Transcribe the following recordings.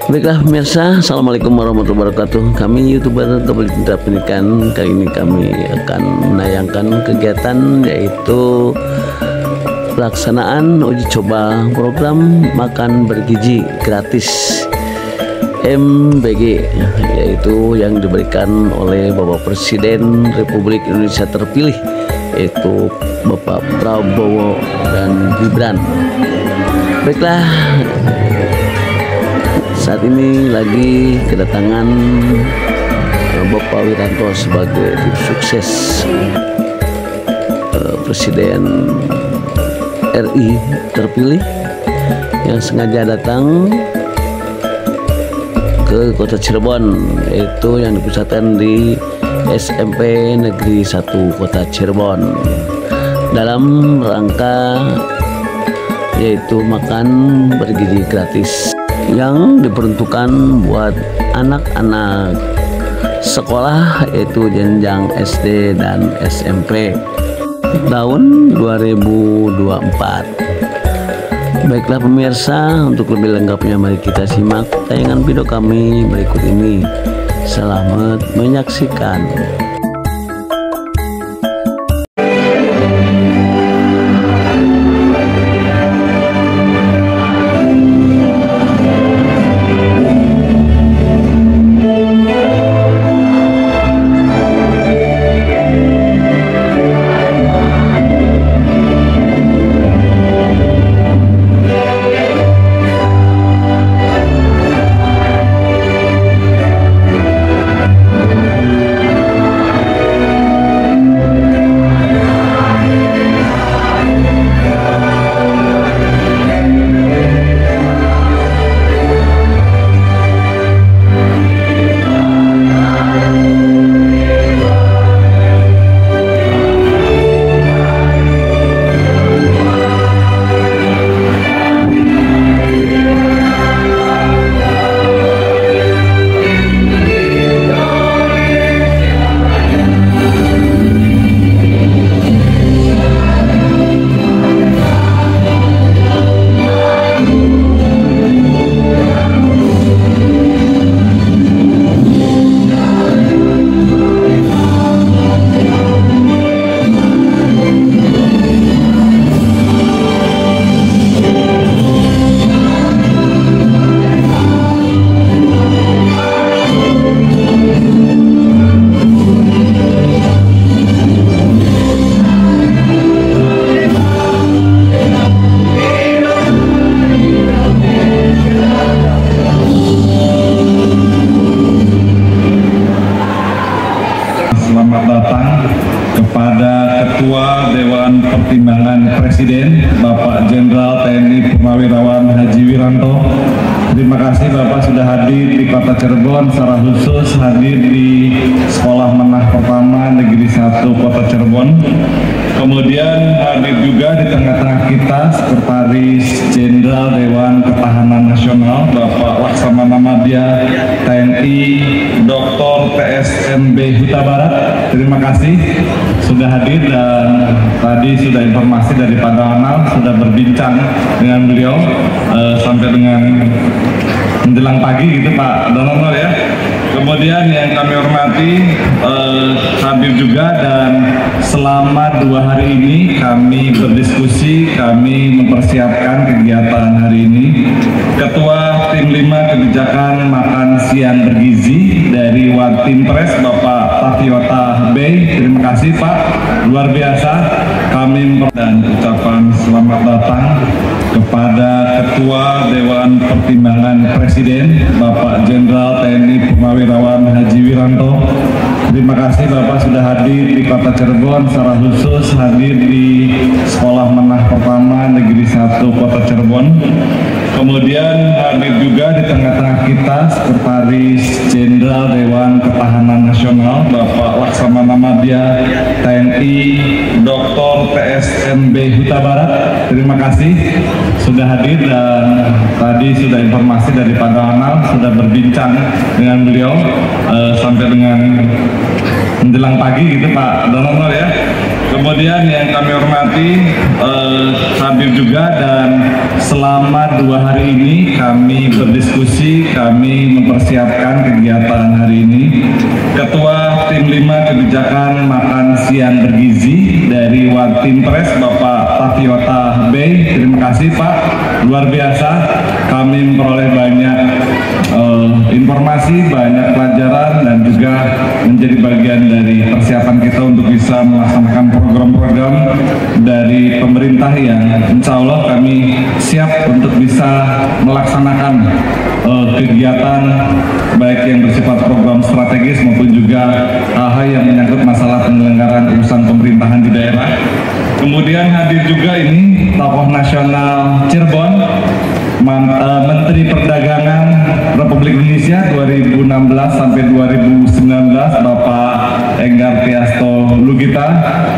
Baiklah pemirsa, Assalamualaikum warahmatullahi wabarakatuh. Kami YouTuber Double Cinta Pendidikan. Kali ini kami akan menayangkan kegiatan yaitu pelaksanaan uji coba program makan bergizi gratis MBG, yaitu yang diberikan oleh Bapak Presiden Republik Indonesia terpilih, yaitu Bapak Prabowo dan Gibran. Baiklah, saat ini lagi kedatangan Bapak Wiranto sebagai tim sukses Presiden RI terpilih yang sengaja datang ke Kota Cirebon, yaitu yang dipusatkan di SMP Negeri 1 Kota Cirebon dalam rangka yaitu makan bergizi gratis yang diperuntukkan buat anak-anak sekolah yaitu jenjang SD dan SMP tahun 2024. Baiklah pemirsa, untuk lebih lengkapnya mari kita simak tayangan video kami berikut ini. Selamat menyaksikan. Selamat datang kepada Ketua Dewan Pertimbangan Presiden Bapak Jenderal TNI Purnawirawan Haji Wiranto. Terima kasih Bapak sudah hadir di Kota Cirebon, secara khusus hadir di Sekolah Menengah Pertama Negeri 1 Kota Cirebon. Kemudian hadir juga di tengah-tengah kita Sekretaris Jenderal Dewan Ketahanan Nasional Bapak Laksamana Madya TNI Dr. PSMB Huta Barat. Terima kasih sudah hadir dan tadi sudah informasi dari Pak Donald, sudah berbincang dengan beliau sampai dengan menjelang pagi gitu Pak Donald ya. Kemudian yang kami hormati hadir juga, dan selama 2 hari ini kami berdiskusi, kami mempersiapkan kegiatan hari ini. Ketua Tim 5 Kebijakan Makan Siang Bergizi dari Wantimpres Bapak Tafiota Bey. Terima kasih Pak, luar biasa. Kami dan ucapan selamat datang kepada Ketua Dewan Pertimbangan Presiden Bapak Jenderal TNI Purnawirawan Haji Wiranto. Terima kasih Bapak sudah hadir di Kota Cirebon, secara khusus hadir di Sekolah Menengah Pertama Negeri 1 Kota Cirebon. Kemudian hadir juga di tengah-tengah kita Sekretaris Jenderal Dewan Ketahanan Nasional Bapak Laksamana Madya TNI Dr. PSMB Huta Barat. Terima kasih sudah hadir dan tadi sudah informasi dari Pak Donald, sudah berbincang dengan beliau sampai dengan menjelang pagi gitu Pak Donald ya. Kemudian yang kami hormati hadir juga, dan selama 2 hari ini kami berdiskusi, kami mempersiapkan kegiatan hari ini. Ketua Tim 5 Kebijakan Makan Siang Bergizi dari Watinpres Bapak Tafiota Bey, terima kasih Pak, luar biasa. Kami memperoleh banyak informasi, banyak pelajaran, dan juga menjadi bagian dari persiapan kita untuk bisa melaksanakan program-program dari pemerintah yang insya Allah kami siap untuk bisa melaksanakan kegiatan baik yang bersifat program strategis maupun juga hal-hal yang menyangkut masalah penyelenggaraan urusan pemerintahan di daerah. Kemudian hadir juga ini tokoh nasional Cirebon, Menteri Perdagangan Republik Indonesia 2016 sampai 2019 Bapak Enggar Tiasto Lugita.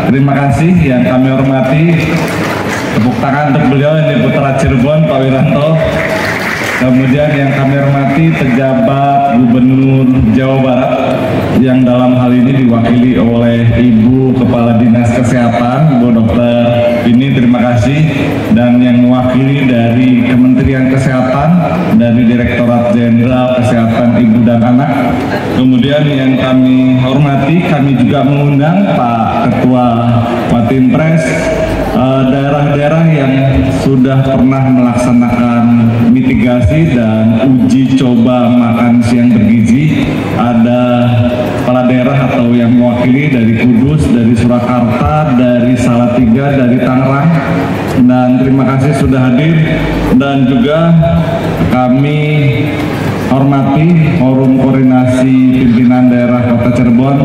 Terima kasih yang kami hormati. Tepuk tangan untuk beliau, ini Putra Cirebon Pak Wiranto. Kemudian yang kami hormati pejabat Gubernur Jawa Barat yang dalam hal ini diwakili oleh Ibu Kepala Dinas Kesehatan, Bu Dokter ini, terima kasih. Dan yang mewakili dari Kementerian Kesehatan, dari Direktorat Jenderal Kesehatan Ibu dan Anak. Kemudian yang kami hormati, kami juga mengundang Pak Ketua Watinpres, daerah-daerah yang sudah pernah melaksanakan mitigasi dan uji coba makan siang bergizi. Ada kepala daerah atau yang mewakili dari Kudus, dari Surakarta, dari Salatiga, dari Tangerang, dan terima kasih sudah hadir. Dan juga kami hormati Forum Koordinasi Pimpinan Daerah Kota Cirebon,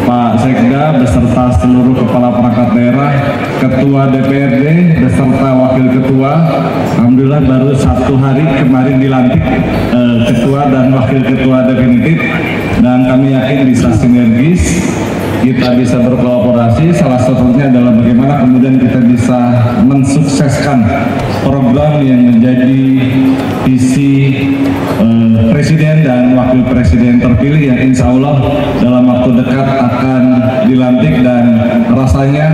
Pak Sekda beserta seluruh kepala perangkat daerah, Ketua DPRD beserta Wakil Ketua. Alhamdulillah baru 1 hari kemarin dilantik Ketua dan Wakil Ketua definitif, dan kami yakin bisa sinergis, kita bisa berkolaborasi. Salah satunya adalah bagaimana kemudian kita bisa mensukseskan program yang menjadi visi Presiden dan Wakil Presiden terpilih yang insya Allah dalam waktu dekat akan dilantik, dan rasanya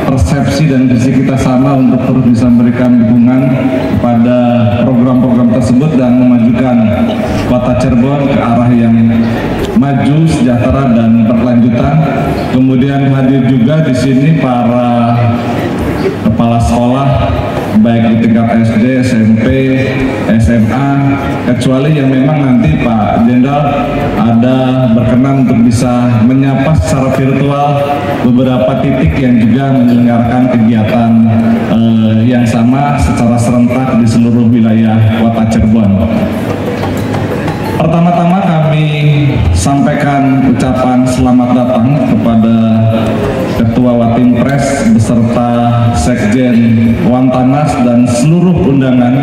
persepsi dan visi kita sama untuk terus bisa memberikan dukungan pada program-program tersebut dan memajukan Kota Cirebon ke arah yang maju, sejahtera, dan berkelanjutan. Kemudian hadir juga di sini para kepala sekolah baik di tingkat SD, SMP, SMA, kecuali yang memang nanti Pak Jenderal ada berkenan untuk bisa menyapa secara virtual beberapa titik yang juga menyelenggarakan kegiatan yang sama secara serentak di seluruh wilayah Kota Cirebon. Pertama-tama kami sampaikan ucapan selamat datang kepada Ketua Watinpres beserta Sekjen Wantanas dan seluruh undangan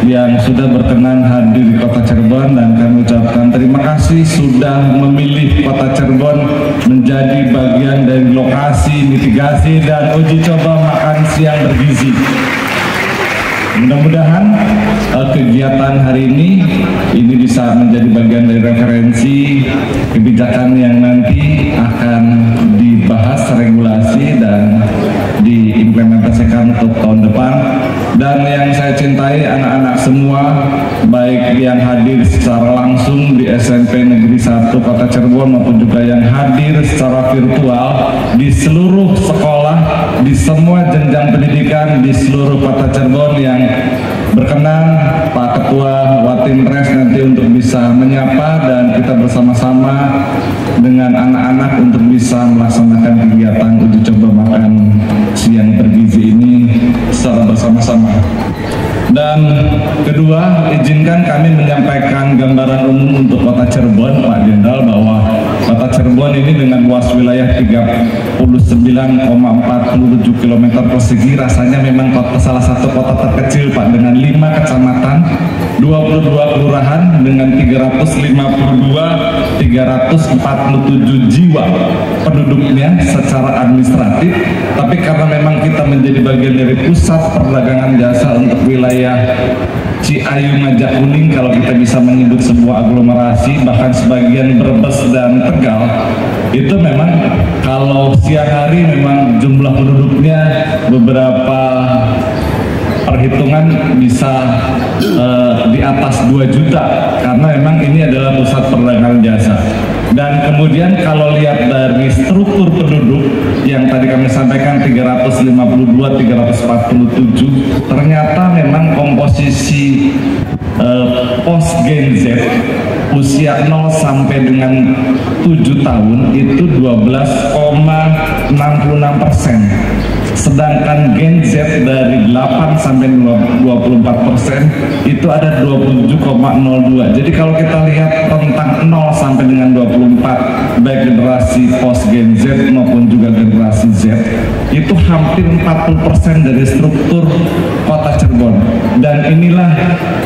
yang sudah berkenan hadir di Kota Cirebon, dan kami ucapkan terima kasih sudah memilih Kota Cirebon menjadi bagian dari lokasi mitigasi dan uji coba makan siang bergizi. Mudah-mudahan kegiatan hari ini bisa menjadi bagian dari referensi kebijakan yang nanti akan dibahas regulasi dan diimplementasikan untuk tahun depan. Dan yang saya cintai anak-anak semua, baik yang hadir secara langsung di SMP Negeri 1 Kota Cirebon maupun juga yang hadir secara virtual di seluruh sekolah, di semua jenjang pendidikan di seluruh Kota Cirebon yang berkenan Pak Ketua Watinpres nanti untuk bisa menyapa dan kita bersama-sama dengan anak-anak untuk bisa melaksanakan kegiatan uji coba makan siang bergizi ini secara bersama-sama. Dan kedua, izinkan kami menyampaikan gambaran umum untuk Kota Cirebon, Pak Jenderal, bahwa Kota Cirebon ini dengan luas wilayah 39,47 km persegi rasanya memang salah satu kota terkecil, Pak, dengan 5 kecamatan, 22 kelurahan dengan 347 jiwa penduduknya secara administratif. Tapi karena memang kita menjadi bagian dari pusat perdagangan jasa untuk wilayah Ciayu Majak Kuning, kalau kita bisa menyebut sebuah aglomerasi, bahkan sebagian Brebes dan Tegal, itu memang kalau siang hari memang jumlah penduduknya beberapa perhitungan bisa di atas 2 juta karena memang ini adalah pusat perdagangan jasa. Dan kemudian kalau lihat dari struktur penduduk yang tadi kami sampaikan 352, 347, ternyata memang komposisi pos Gen Z usia 0 sampai dengan 7 tahun itu 12,66%. Sedangkan Gen Z dari 8 sampai 24% itu ada 27,02. Jadi kalau kita lihat rentang 0 sampai dengan 24, baik generasi post Gen Z maupun juga generasi Z, itu hampir 40% dari struktur kota Cirebon. Dan inilah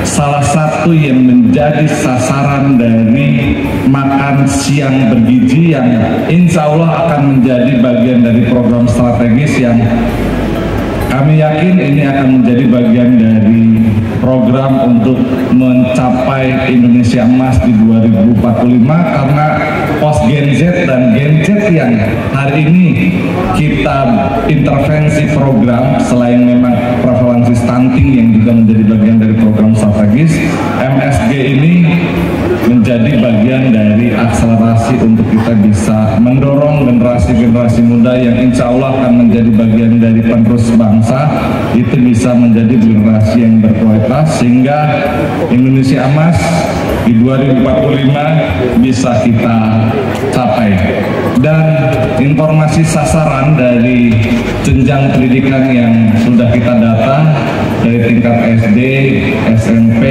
salah satu yang menjadi sasaran dari makan siang bergizi yang insya Allah akan menjadi bagian dari program strategis yang kami yakin ini akan menjadi bagian dari program untuk mencapai Indonesia Emas di 2045, karena pos Gen Z dan Gen Z yang hari ini kita intervensi program, selain memang prevalensi stunting yang juga menjadi bagian dari program strategis, MSG ini menjadi bagian dari akselerasi untuk kita bisa mendorong generasi-generasi muda yang insya Allah akan menjadi bagian dari penerus bangsa, itu bisa menjadi generasi yang berkualitas sehingga Indonesia Emas di 2045 bisa kita capai. Dan informasi sasaran dari jenjang pendidikan yang sudah kita data dari tingkat SD, SMP,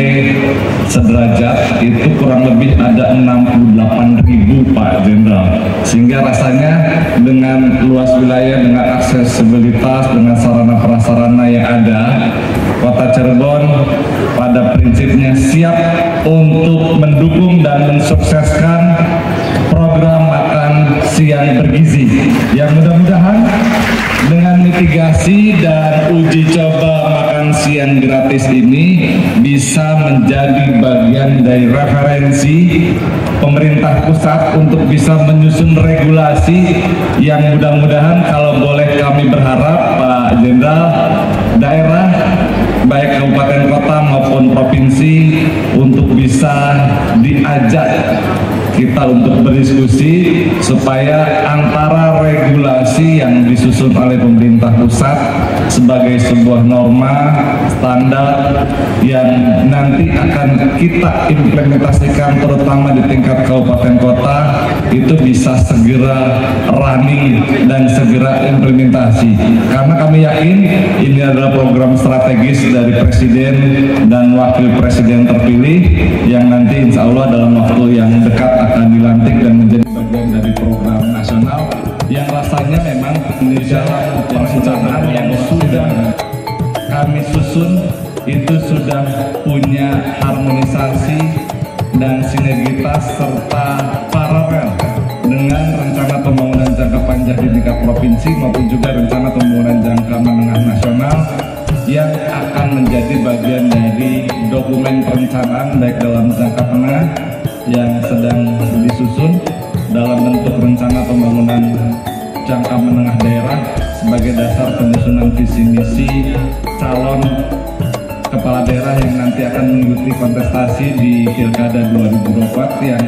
sederajat itu kurang lebih ada 68.000 Pak Jenderal. Sehingga rasanya dengan luas wilayah, dengan aksesibilitas, dengan sarana prasarana yang ada, Kota Cirebon pada prinsipnya siap untuk mendukung dan mensukseskan program makan siang bergizi yang mudah-mudahan dengan mitigasi dan uji coba makan siang gratis ini bisa menjadi bagian dari referensi pemerintah pusat untuk bisa menyusun regulasi yang mudah-mudahan kalau boleh kami berharap Pak Jenderal, daerah baik kabupaten kota maupun provinsi untuk bisa diajak kita untuk berdiskusi supaya antara regulasi yang disusun oleh pemerintah pusat sebagai sebuah norma standar yang nanti akan kita implementasikan terutama di tingkat kabupaten kota itu bisa segera running dan segera implementasi, karena kami yakin ini adalah program strategis dari Presiden dan Wakil Presiden terpilih yang nanti insya Allah dalam waktu yang dekat akan dilantik dan menjadi bagian dari program nasional yang rasanya memang dalam perencanaan yang sudah kami susun itu sudah punya harmonisasi dan sinergitas serta paralel dengan rencana pembangunan jangka panjang di tingkat provinsi maupun juga rencana pembangunan jangka menengah nasional yang akan menjadi bagian dari dokumen perencanaan baik dalam jangka menengah yang sedang disusun dalam bentuk rencana pembangunan jangka menengah daerah sebagai dasar penyusunan visi misi calon kepala daerah yang nanti akan mengikuti kontestasi di Pilkada 2024 yang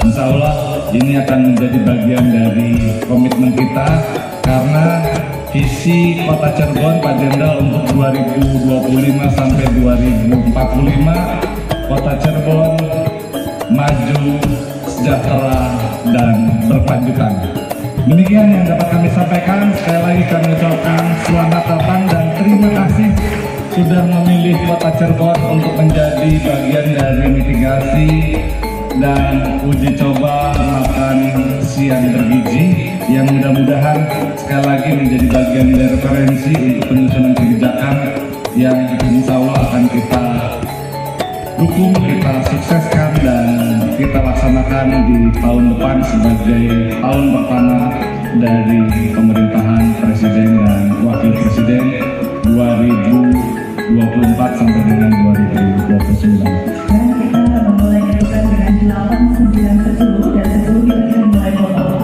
insya Allah ini akan menjadi bagian dari komitmen kita, karena visi Kota Cirebon Pak Jenderal untuk 2025 sampai 2045 Kota Cirebon maju, sejahtera, dan berkelanjutan. Demikian yang dapat kami sampaikan. Sekali lagi kami ucapkan selamat datang dan terima kasih sudah memilih Kota Cirebon untuk menjadi bagian dari mitigasi dan uji coba makan siang bergizi yang mudah-mudahan sekali lagi menjadi bagian dari referensi untuk penyusunan kebijakan yang insya Allah akan kita dukung, kita sukseskan dan kita laksanakan di tahun depan sebagai tahun pertama dari pemerintahan Presiden dan Wakil Presiden 2024 sampai dengan 2029. Dan kita memulai dengan 8, 9, 10 dan 10 kita akan mulai potong.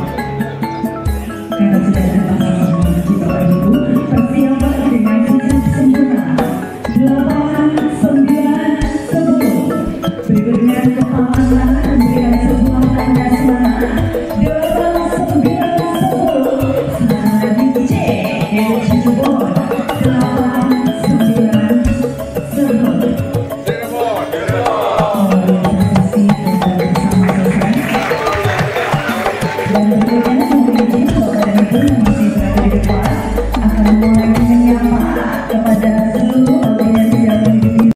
Berikutnya untuk pasangan